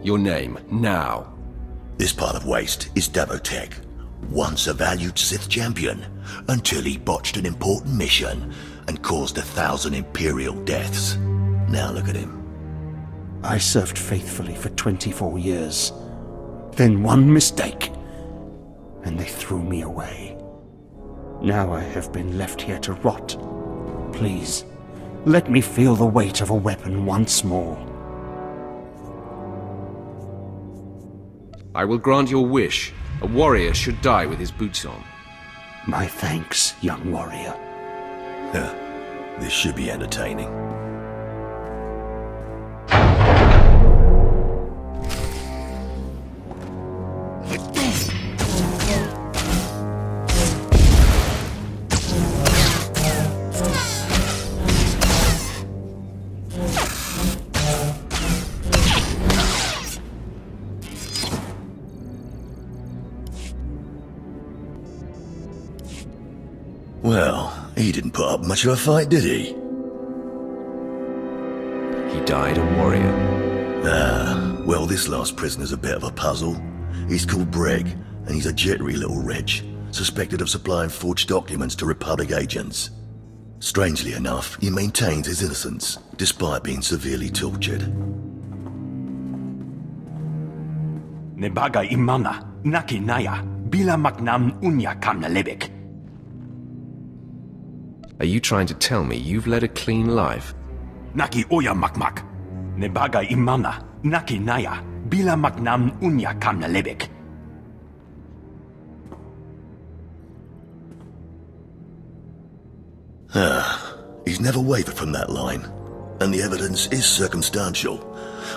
Your name, now. This part of Waste is Davotech, once a valued Sith champion, until he botched an important mission and caused 1,000 Imperial deaths. Now look at him. I served faithfully for 24 years. Then one mistake, and they threw me away. Now I have been left here to rot. Please, let me feel the weight of a weapon once more. I will grant your wish. A warrior should die with his boots on. My thanks, young warrior. This should be entertaining. Well, he didn't put up much of a fight, did he? He died a warrior. Well, this last prisoner's a bit of a puzzle. He's called Breg, and he's a jittery little wretch, suspected of supplying forged documents to Republic agents. Strangely enough, he maintains his innocence, despite being severely tortured. Nebaga imana, naki naya, bila maknam unya kamna lebek. Are you trying to tell me you've led a clean life? Naki oya makmak. Nebaga imana, naki naya, bila maknam unya kamna lebek. He's never wavered from that line, and the evidence is circumstantial.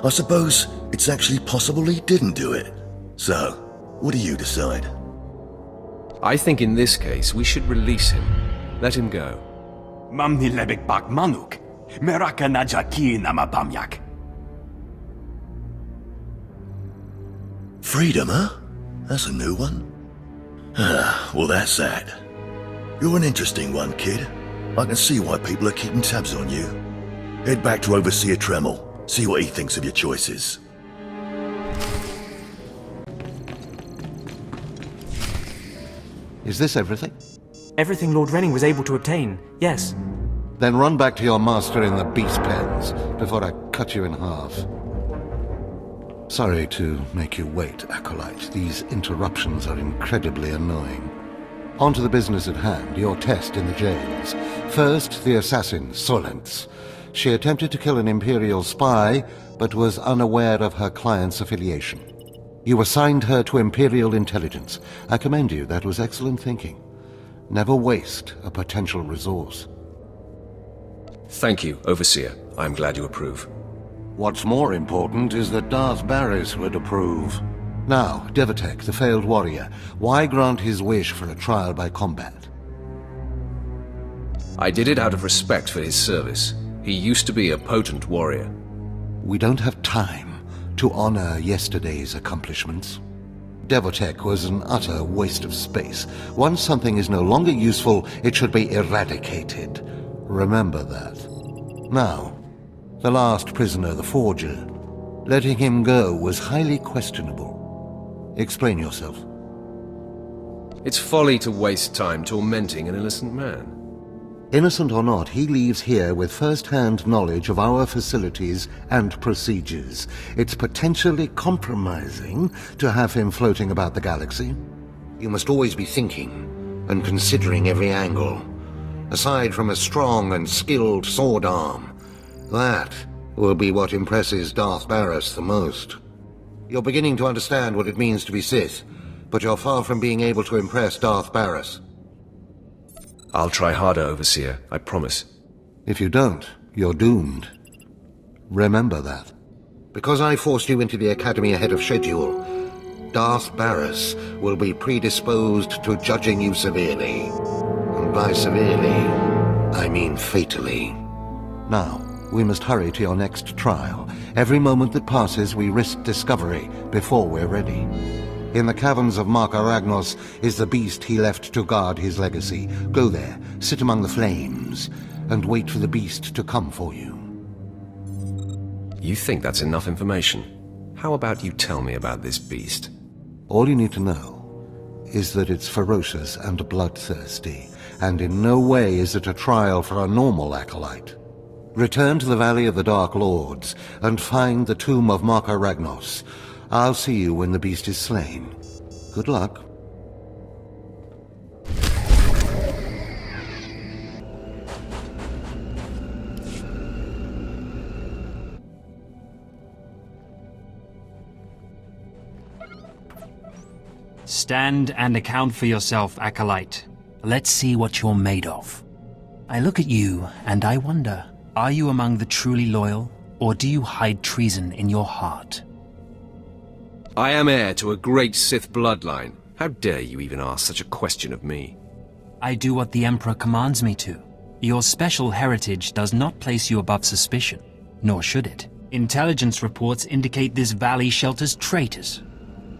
I suppose it's actually possible he didn't do it. So, what do you decide? I think in this case we should release him. Let him go. Mamni lebek bak manuk. Meraka najaki namabamyak. Freedom, huh? That's a new one. Well, that's that. You're an interesting one, kid. I can see why people are keeping tabs on you. Head back to Overseer Tremel. See what he thinks of your choices. Is this everything? Everything Lord Renning was able to obtain, yes. Then run back to your master in the beast pens before I cut you in half. Sorry to make you wait, Acolyte. These interruptions are incredibly annoying. On to the business at hand, your test in the jails. First, the assassin, Solentz. She attempted to kill an Imperial spy, but was unaware of her client's affiliation. You assigned her to Imperial intelligence. I commend you, that was excellent thinking. Never waste a potential resource. Thank you, Overseer. I'm glad you approve. What's more important is that Darth Barris would approve. Now, Davotech, the failed warrior, why grant his wish for a trial by combat? I did it out of respect for his service. He used to be a potent warrior. We don't have time to honor yesterday's accomplishments. Davotech was an utter waste of space. Once something is no longer useful, it should be eradicated. Remember that. Now, the last prisoner, the Forger. Letting him go was highly questionable. Explain yourself. It's folly to waste time tormenting an innocent man. Innocent or not, he leaves here with first-hand knowledge of our facilities and procedures. It's potentially compromising to have him floating about the galaxy. You must always be thinking and considering every angle. Aside from a strong and skilled sword arm, that will be what impresses Darth Barris the most. You're beginning to understand what it means to be Sith, but you're far from being able to impress Darth Barris. I'll try harder, Overseer, I promise. If you don't, you're doomed. Remember that. Because I forced you into the Academy ahead of schedule, Darth Barris will be predisposed to judging you severely. And by severely, I mean fatally. Now, we must hurry to your next trial. Every moment that passes, we risk discovery before we're ready. In the caverns of Mark Aragnos is the beast he left to guard his legacy. Go there, sit among the flames, and wait for the beast to come for you. You think that's enough information? How about you tell me about this beast? All you need to know is that it's ferocious and bloodthirsty, and in no way is it a trial for a normal acolyte. Return to the Valley of the Dark Lords and find the tomb of Marco Ragnos. I'll see you when the beast is slain. Good luck. Stand and account for yourself, Acolyte. Let's see what you're made of. I look at you, and I wonder, are you among the truly loyal, or do you hide treason in your heart? I am heir to a great Sith bloodline. How dare you even ask such a question of me? I do what the Emperor commands me to. Your special heritage does not place you above suspicion, nor should it. Intelligence reports indicate this valley shelters traitors.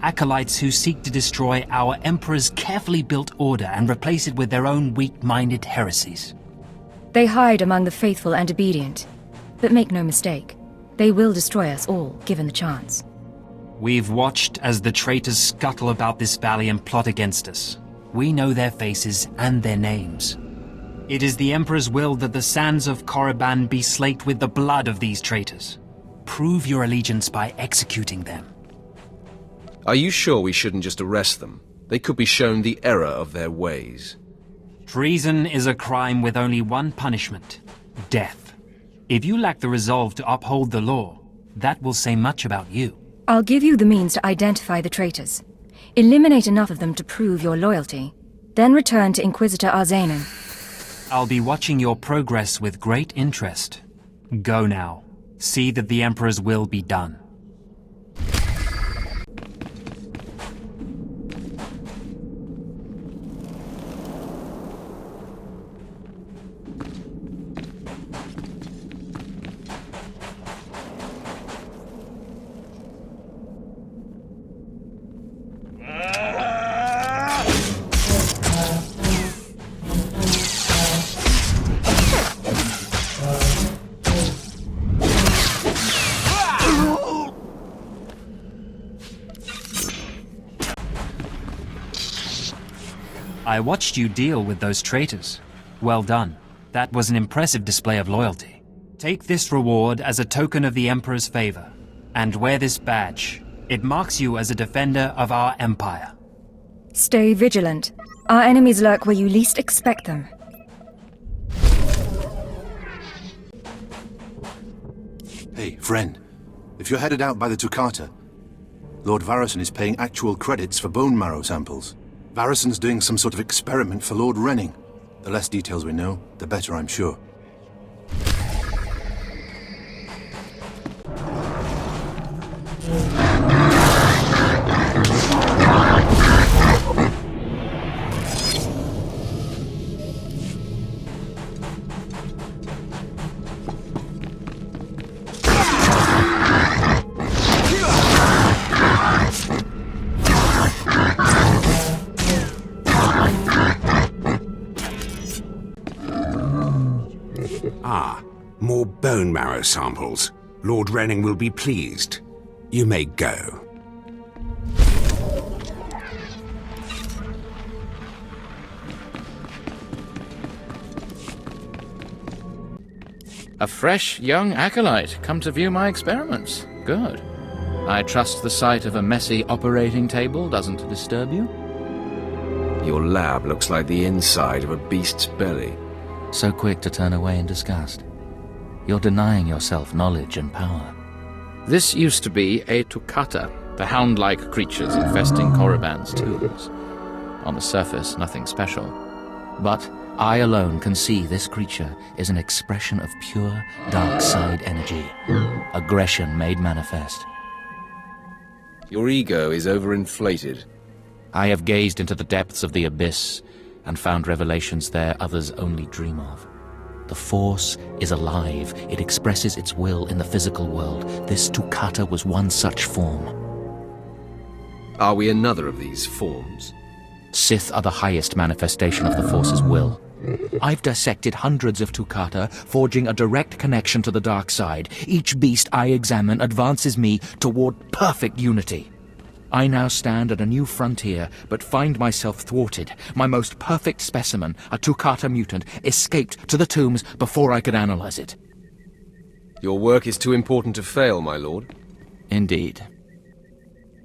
Acolytes who seek to destroy our Emperor's carefully built order and replace it with their own weak-minded heresies. They hide among the faithful and obedient. But make no mistake, they will destroy us all, given the chance. We've watched as the traitors scuttle about this valley and plot against us. We know their faces and their names. It is the Emperor's will that the sands of Korriban be slaked with the blood of these traitors. Prove your allegiance by executing them. Are you sure we shouldn't just arrest them? They could be shown the error of their ways. Treason is a crime with only one punishment: death. If you lack the resolve to uphold the law, that will say much about you. I'll give you the means to identify the traitors. Eliminate enough of them to prove your loyalty. Then return to Inquisitor Arzanan. I'll be watching your progress with great interest. Go now. See that the Emperor's will be done. I watched you deal with those traitors. Well done. That was an impressive display of loyalty. Take this reward as a token of the Emperor's favor, and wear this badge. It marks you as a defender of our empire. Stay vigilant. Our enemies lurk where you least expect them. Hey, friend. If you're headed out by the Toccata, Lord Varison is paying actual credits for bone marrow samples. Varison's doing some sort of experiment for Lord Renning. The less details we know, the better, I'm sure. More bone marrow samples. Lord Renning will be pleased. You may go. A fresh young acolyte come to view my experiments. Good. I trust the sight of a messy operating table doesn't disturb you? Your lab looks like the inside of a beast's belly. So quick to turn away in disgust. You're denying yourself knowledge and power. This used to be a Toccata, the hound-like creatures infesting Korriban's tombs. On the surface, nothing special. But I alone can see this creature is an expression of pure, dark side energy. Aggression made manifest. Your ego is overinflated. I have gazed into the depths of the abyss and found revelations there others only dream of. The Force is alive. It expresses its will in the physical world. This Toccata was one such form. Are we another of these forms? Sith are the highest manifestation of the Force's will. I've dissected hundreds of Tukata, forging a direct connection to the dark side. Each beast I examine advances me toward perfect unity. I now stand at a new frontier, but find myself thwarted. My most perfect specimen, a Tukata mutant, escaped to the tombs before I could analyze it. Your work is too important to fail, my lord. Indeed.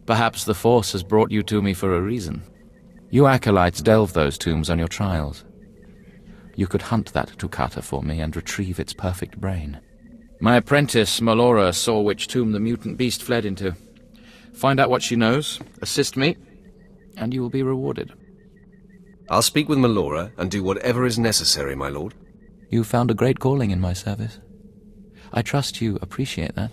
Perhaps the Force has brought you to me for a reason. You acolytes delve those tombs on your trials. You could hunt that Tukata for me and retrieve its perfect brain. My apprentice, Malora, saw which tomb the mutant beast fled into. Find out what she knows, assist me, and you will be rewarded. I'll speak with Malora and do whatever is necessary, my lord. You found a great calling in my service. I trust you appreciate that.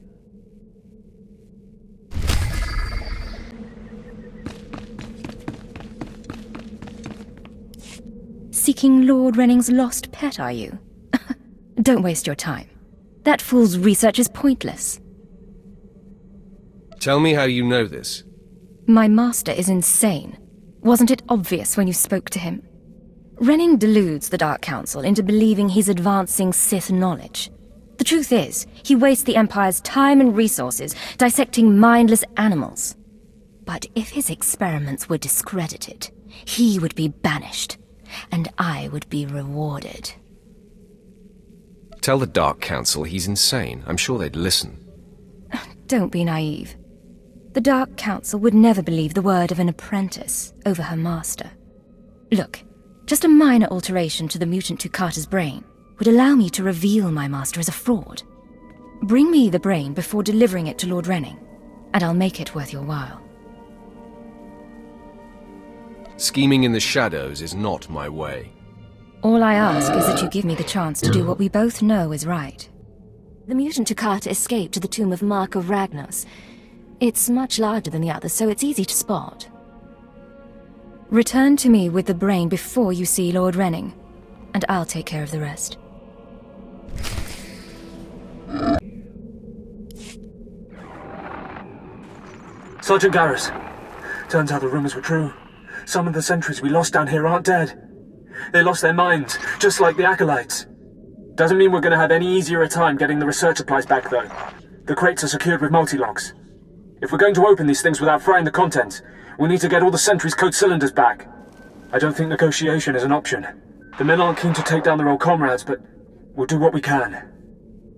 Seeking Lord Renning's lost pet, are you? Don't waste your time. That fool's research is pointless. Tell me how you know this. My master is insane. Wasn't it obvious when you spoke to him? Renning deludes the Dark Council into believing he's advancing Sith knowledge. The truth is, he wastes the Empire's time and resources dissecting mindless animals. But if his experiments were discredited, he would be banished, and I would be rewarded. Tell the Dark Council he's insane. I'm sure they'd listen. Don't be naive. The Dark Council would never believe the word of an apprentice over her master. Look, just a minor alteration to the mutant Tukata's brain would allow me to reveal my master as a fraud. Bring me the brain before delivering it to Lord Renning, and I'll make it worth your while. Scheming in the shadows is not my way. All I ask is that you give me the chance to do what we both know is right. The mutant Tukata escaped to the tomb of Mark of Ragnos. It's much larger than the others, so it's easy to spot. Return to me with the brain before you see Lord Renning, and I'll take care of the rest. Sergeant Garrus. Turns out the rumors were true. Some of the sentries we lost down here aren't dead. They lost their minds, just like the Acolytes. Doesn't mean we're going to have any easier a time getting the research supplies back, though. The crates are secured with multi-locks. If we're going to open these things without frying the contents, we'll need to get all the sentries' code cylinders back. I don't think negotiation is an option. The men aren't keen to take down their old comrades, but we'll do what we can.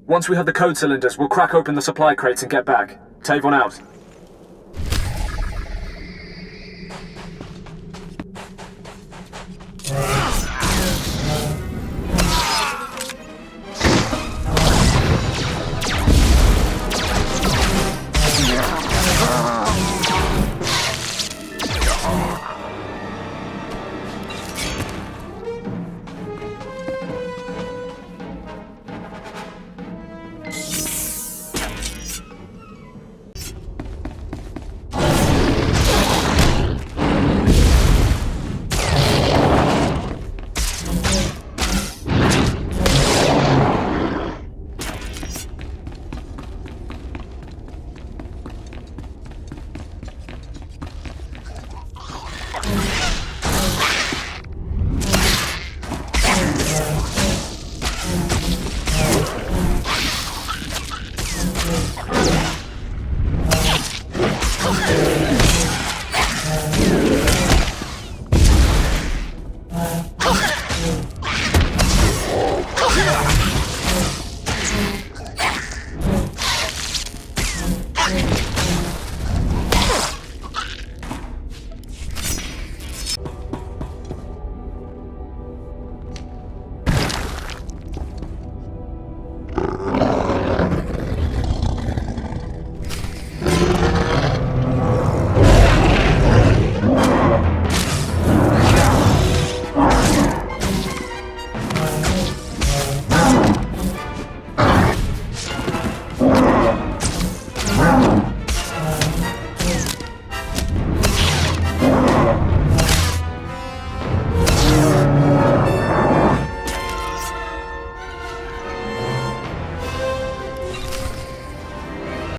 Once we have the code cylinders, we'll crack open the supply crates and get back. Tavon out.